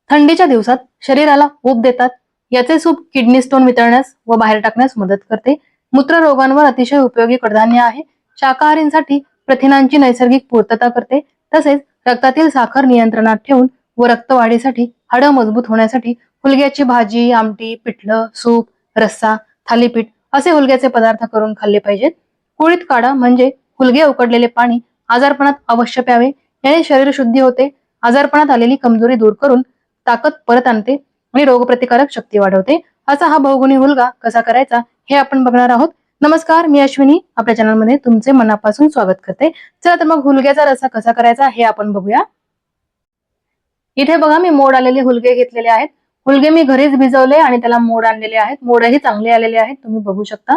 थंडीच्या दिवसात शरीराला ऊब देतात. याचे सूप किडनी स्टोन वितळण्यास व बाहेर टाकण्यास मदत करते. मूत्र रोगांवर अतिशय उपयोगी कडधान्य आहे. शाकाहारींसाठी प्रथिनांची नैसर्गिक पूर्तता करते. तसेच रक्तातील साखर नियंत्रणात ठेवून व रक्तवाढीसाठी, हाडं मजबूत होण्यासाठी हुलग्याची भाजी, आमटी, पिठलं, सूप, रस्सा, थालीपीठ असे हुलग्याचे पदार्थ करून खाल्ले पाहिजेत. कुळीत काढा म्हणजे हुलगे उकडलेले पाणी आजारपणात अवश्य प्यावे. याने शरीर शुद्धी होते. आजारपणात आलेली कमजोरी दूर करून ताकद परत आणते आणि रोगप्रतिकारक शक्ती वाढवते. असा हा बहुगुणी हुलगा कसा करायचा हे आपण बघणार आहोत. नमस्कार, मी अश्विनी आपल्या चॅनलमध्ये तुमचे मनापासून स्वागत करते. चला तर मग हुलग्याचा रस्सा कसा करायचा हे आपण बघूया. इथे बघा मी मोड आलेले हुलगे घेतलेले आहेत. हुलगे मी घरीच भिजवले आणि त्याला मोड आणलेले आहेत. मोडही चांगले आलेले आहेत, तुम्ही बघू शकता.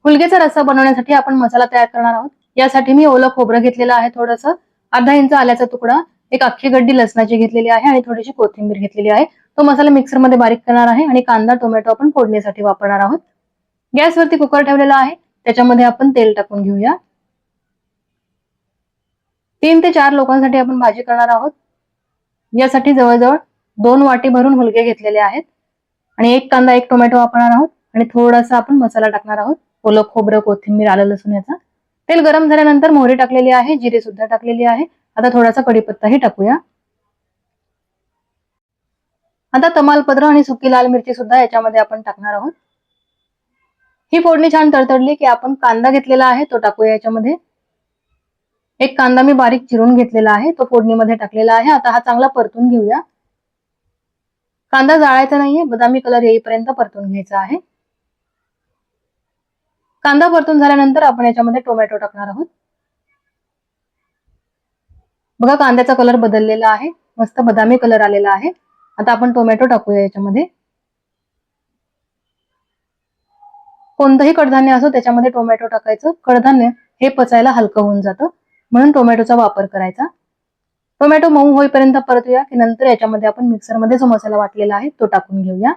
हुलग्याचा रस्सा बनवण्यासाठी आपण मसाला तयार करणार आहोत. यासाठी मी ओलं खोबरं घेतलेलं आहे, थोडंसं अर्धा इंच आल्याचा तुकडा, एक अख्खी गड्डी लसणाची घेतलेली आहे आणि थोडीशी कोथिंबीर घेतलेली आहे. तो मसाला मिक्सरमध्ये बारीक करणार आहे आणि कांदा टोमॅटो आपण फोडणीसाठी वापरणार आहोत. गॅसवरती कुकर ठेवलेला आहे, त्याच्यामध्ये आपण तेल टाकून घेऊया. 3 ते 4 लोकांसाठी आपण भाजी करणार आहोत. यासाठी जवळजवळ 2 वाटी भरून हुलगे घेतलेले आहेत आणि एक कांदा, एक टोमॅटो वापरणार आहोत आणि थोडासा आपण मसाला टाकणार आहोत. ओलं खोबरं, कोथिंबीर, आलं लसूण याचा. तेल गरम झाल्यानंतर मोहरी टाकलेली आहे, जिरे सुद्धा टाकलेली आहे. आता थोडासा कढीपत्ताही टाकूया. आता तमालपत्र आणि सुकी लाल मिरची सुद्धा याच्यामध्ये आपण टाकणार आहोत. ही फोडणी छान तडतडली की आपण कांदा घेतलेला आहे तो टाकूया याच्यामध्ये. एक कांदा मी बारीक चिरून घेतलेला आहे, तो फोडणीमध्ये टाकलेला आहे. आता हा चांगला परतून घेऊया. कांदा जाळायचा नाहीये, बदामी कलर येईपर्यंत परतून घ्यायचा आहे. कांदा परतून झाल्यानंतर आपण याच्यामध्ये टोमॅटो टाकणार आहोत. बघा कांद्याचा कलर बदललेला आहे, मस्त बदामी कलर आलेला आहे. आता आपण टोमॅटो टाकूया याच्यामध्ये. कोणतंही कडधान्य असो त्याच्यामध्ये टोमॅटो टाकायचं. कडधान्य हे पचायला हलकं होऊन जातं, म्हणून टोमॅटोचा वापर करायचा. टोमॅटो मऊ होईपर्यंत परतूया की नंतर याच्यामध्ये आपण मिक्सरमध्ये जो मसाला वाटलेला आहे तो टाकून घेऊया.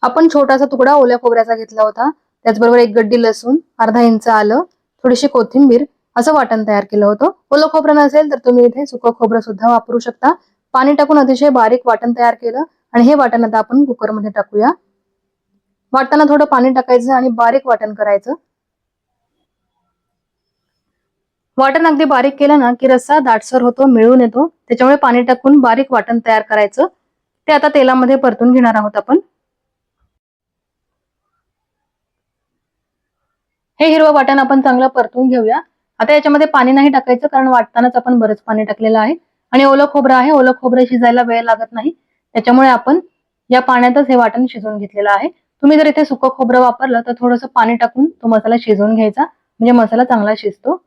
आपण छोटासा तुकडा ओल्या खोबऱ्याचा घेतला होता, त्याचबरोबर एक गड्डी लसूण, अर्धा इंच आलं, थोडीशी कोथिंबीर असं वाटण तयार केलं होतं. ओलं खोबरं नसेल तर तुम्ही इथे सुकं खोबरं सुद्धा वापरू शकता. पाणी टाकून अतिशय बारीक वाटण तयार केलं आणि हे वाटण आता आपण कुकरमध्ये टाकूया. वाटताना थोडं पाणी टाकायचं आणि बारीक वाटण करायचं. वाटण अगदी बारीक केलं ना की रस्सा दाटसर होतो, मिळून येतो. त्याच्यामुळे पाणी टाकून बारीक वाटण तयार करायचं. ते आता तेलामध्ये परतून घेणार आहोत आपण. हे हिरवं वाटण आपण चांगलं परतून घेऊया. आता याच्यामध्ये पाणी नाही टाकायचं, कारण वाटतानाच आपण बरंच पाणी टाकलेलं आहे आणि ओलं खोबरं आहे. ओलं खोबरं शिजायला वेळ लागत नाही, त्याच्यामुळे आपण या पाण्यातच हे वाटण शिजवून घेतलेलं आहे. तुम्ही जर इथे सुकं खोबरं वापरलं तर थोडंसं पाणी टाकून तो मसाला शिजवून घ्यायचा, म्हणजे मसाला चांगला शिजतो.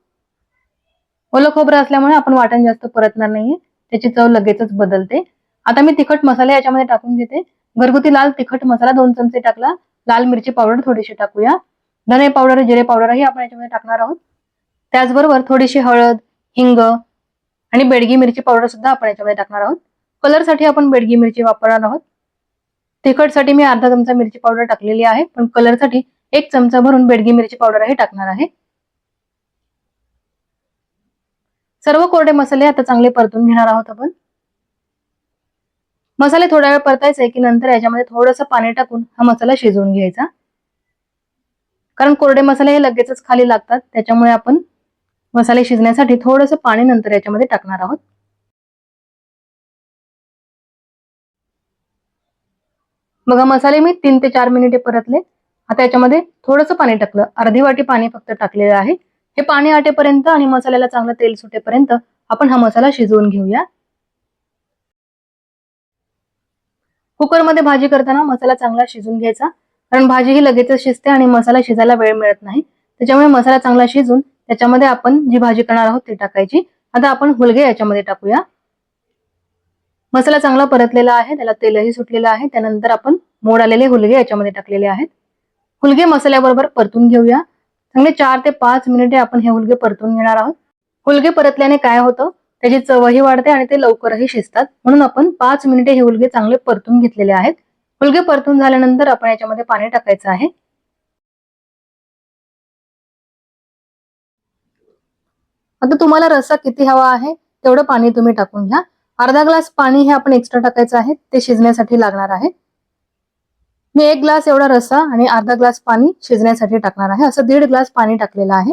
ओलं खोबरं असल्यामुळे आपण वाटण जास्त परतणार नाहीये, त्याची चव लगेचच बदलते. आता मी तिखट मसाले याच्यामध्ये टाकून घेते. घरगुती लाल तिखट मसाला 2 चमचे टाकला. लाल मिरची पावडर थोडीशी टाकूया. धने पावडर, जिरे पावडरही आपण याच्यामध्ये टाकणार आहोत. त्याचबरोबर थोडीशी हळद, हिंग आणि बेडगी मिरची पावडर सुद्धा आपण याच्यामध्ये टाकणार आहोत. कलरसाठी आपण बेडगी मिरची वापरणार आहोत. तिखटसाठी मी अर्धा चमचा मिरची पावडर टाकलेली आहे, पण कलरसाठी 1 चमचा भरून बेडगी मिरची पावडरही टाकणार आहे. सर्व कोरडे मसाले आता चांगले परतून घेणार आहोत आपण. मसाले थोडा वेळ परतायचे की नंतर याच्यामध्ये थोडंसं पाणी टाकून हा मसाला शिजवून घ्यायचा, कारण कोरडे मसाले हे लगेचच खाली लागतात. त्याच्यामुळे आपण मसाले शिजण्यासाठी थोडंसं पाणी नंतर याच्यामध्ये टाकणार आहोत. बघा मसाले मी 3 ते 4 मिनिटे परतले. आता याच्यामध्ये थोडंसं पाणी टाकलं, अर्धी वाटी पाणी फक्त टाकलेलं आहे. हे पाणी आटेपर्यंत आणि मसाल्याला चांगलं तेल सुटेपर्यंत आपण हा मसाला शिजवून घेऊया. कुकरमध्ये भाजी करताना मसाला चांगला शिजून घ्यायचा, कारण भाजी ही लगेचच शिजते आणि मसाला शिजायला वेळ मिळत नाही. त्याच्यामुळे मसाला चांगला शिजून त्याच्यामध्ये आपण जी भाजी करणार आहोत ती टाकायची. आता आपण हुलगे याच्यामध्ये टाकूया. मसाला चांगला परतलेला आहे, त्याला तेलही सुटलेलं आहे. त्यानंतर आपण मोड आलेले हुलगे याच्यामध्ये टाकलेले आहेत. हुलगे मसाल्याबरोबर परतून घेऊया. चांगले 4 ते 5 मिनिटे आपण हे हुलगे परतून घेणार आहोत. हुलगे परतल्याने काय होतं, त्याची चवही वाढते आणि ते लवकरही शिजतात, म्हणून आपण 5 मिनिटे हे हुलगे चांगले परतून घेतलेले आहेत. हुलगे परतून झाल्यानंतर आपण याच्यामध्ये पाणी टाकायचं आहे. आता तुम्हाला रस्सा किती हवा आहे तेवढं पाणी तुम्ही टाकून घ्या. अर्धा ग्लास पाणी हे आपण एक्स्ट्रा टाकायचं आहे, ते शिजण्यासाठी लागणार आहे. मी 1 ग्लास एवढा रस्सा आणि अर्धा ग्लास पाणी शिजण्यासाठी टाकणार आहे. असं 1.5 ग्लास पाणी टाकलेलं आहे.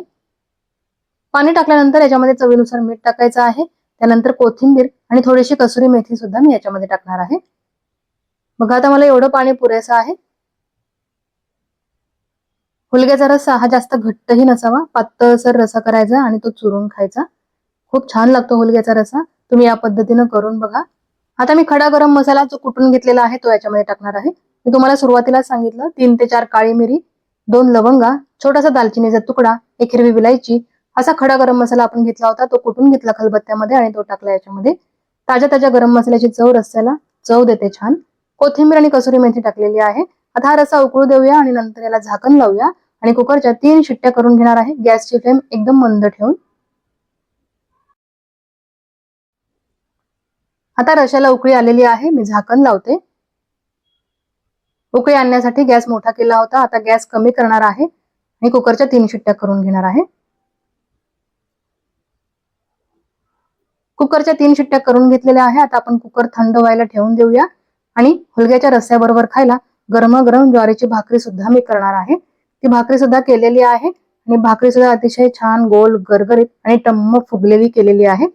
पाणी टाकल्यानंतर याच्यामध्ये चवीनुसार मीठ टाकायचं आहे. त्यानंतर कोथिंबीर आणि थोडीशी कसुरी मेथी सुद्धा मी याच्यामध्ये टाकणार आहे. बघा आता मला एवढं पाणी पुरेसं आहे. हुलग्याचा रस्सा हा जास्त घट्टही नसावा, पातळसर रस्सा करायचा आणि तो चुरून खायचा. खूप छान लागतो हुलग्याचा रस्सा. तुम्ही या पद्धतीनं करून बघा. आता मी खडा गरम मसाला जो कुटून घेतलेला आहे तो याच्यामध्ये टाकणार आहे. मी तुम्हाला सुरुवातीलाच सांगितलं 3 ते 4 काळी मिरी, 2 लवंगा, छोटासा दालचिनीचा तुकडा, 1 हिरवी विलायची असा खडा गरम मसाला आपण घेतला होता. तो कुटून घेतला खलबत्त्यामध्ये आणि तो टाकला याच्यामध्ये. ताज्या ताज्या गरम मसाल्याची चव रस्स्याला चव देते छान. कोथिंबीर आणि कसुरी मेथी टाकलेली आहे. आता हा रस्सा उकळू देऊया आणि नंतर याला झाकण लावूया आणि कुकरच्या 3 शिट्ट्या करून घेणार आहे. गॅसची फ्लेम एकदम मंद ठेवून. आता रश्याला उकळी आलेली आहे. मी झाकण लावते. उकळी आणण्यासाठी गॅस मोठा केला होता. आता गॅस कमी करणार आहे आणि कुकरच्या 3 शिट्ट्या करून घेणार आहे. कुकरच्या 3 शिट्ट्या करून घेतलेल्या आहे. आता आपण कुकर थंड व्हायला ठेवून देऊया आणि हुलग्याच्या रस्स्याबरोबर खायला गरमागरम ज्वारीची भाकरी सुद्धा मी करणार आहे. ती भाकरी सुद्धा केलेली आहे आणि भाकरी सुद्धा अतिशय छान गोल गरगरीत आणि टम्म फुगलेली केलेली आहे.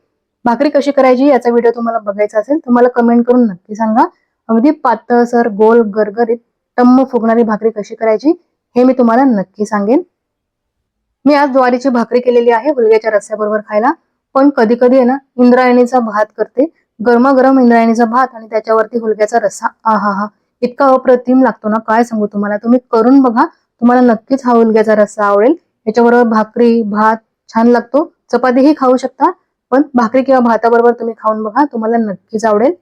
भाकरी कशी करायची याचा व्हिडिओ तुम्हाला बघायचा असेल तर मला कमेंट करून नक्की सांगा. अगदी पातळसर गोल गरगरीत टम्म फुगणारी भाकरी कशी करायची हे मी तुम्हाला नक्की सांगेन. मी आज ज्वारीची भाकरी केलेली आहे हुलग्याच्या रस्स्याबरोबर खायला. पण कधी कधी आहे ना इंद्रायणीचा भात करते. गरमागरम इंद्रायणीचा भात आणि त्याच्यावरती हुलग्याचा रस्सा. आहा, इतका अप्रतिम लागतो ना, काय सांगू तुम्हाला. तुम्ही करून बघा, तुम्हाला नक्कीच हा हुलग्याचा रस्सा आवडेल. याच्याबरोबर भाकरी भात छान लागतो. चपातीही खाऊ शकता, पण भाकरी किंवा भाताबरोबर तुम्ही खाऊन बघा, तुम्हाला नक्कीच आवडेल.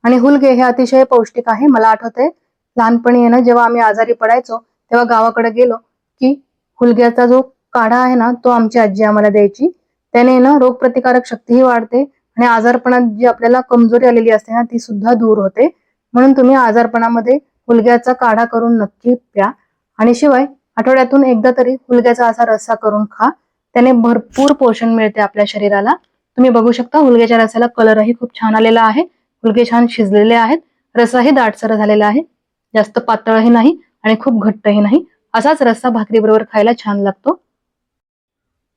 आणि हुलगे हे अतिशय पौष्टिक आहे. मला आठवतंय लहानपणी आहे ना जेव्हा आम्ही आजारी पडायचो तेव्हा गावाकडे गेलो की हुलग्याचा जो काढा आहे ना तो आमची आजी आम्हाला द्यायची. त्याने ना रोगप्रतिकारक शक्तीही वाढते आणि आजारपणात जी आपल्याला कमजोरी आलेली असते ना ती सुद्धा दूर होते. म्हणून तुम्ही आजारपणामध्ये हुलग्याचा काढा करून नक्की प्या. आणि शिवाय आठवड्यातून एकदा तरी हुलग्याचा असा रस्सा करून खा. त्याने भरपूर पोषण मिळते आपल्या शरीराला. तुम्ही बघू शकता हुलग्याच्या रस्स्याला कलरही खूप छान आलेला आहे. हुलगे छान शिजलेले आहेत. रस्साही दाटसर झालेला आहे. जास्त पातळही नाही आणि खूप घट्टही नाही. असाच रस्सा भाकरी बरोबर खायला छान लागतो.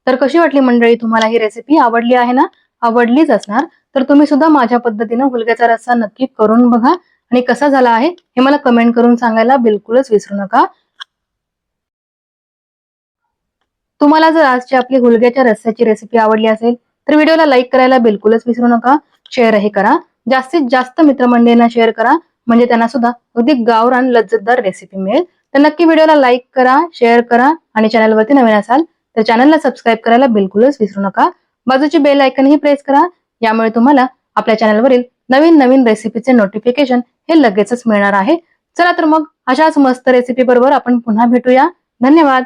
तर कशी वाटली मंडळी तुम्हाला ही रेसिपी? आवडली आहे ना? आवडलीच असणार तर तुम्ही सुद्धा माझ्या पद्धतीने हुलग्याचा रस्सा नक्की करून बघा आणि कसा झाला आहे हे मला कमेंट करून सांगायला बिलकुलच विसरू नका. तुम्हाला जर आजची आपली हुलग्याच्या रस्स्याची रेसिपी आवडली असेल तर व्हिडिओला लाईक करायला बिलकुलच विसरू नका. शेअरही करा. जास्तीत जास्त मित्रमंडळींना शेअर करा म्हणजे त्यांना सुद्धा अगदी गावरान लज्जतदार रेसिपी मिळेल. तर नक्की व्हिडिओला लाईक करा, शेअर करा आणि चॅनलवरती नवीन असाल तर चॅनलला सबस्क्राईब करायला बिलकुलच विसरू नका. बाजूची बेल आयकॉनही प्रेस करा. यामुळे तुम्हाला आपल्या चॅनलवरील नवीन नवीन रेसिपीचे नोटिफिकेशन हे लगेचच मिळणार आहे. चला तर मग अशाच मस्त रेसिपी बरोबर आपण पुन्हा भेटूया. धन्यवाद.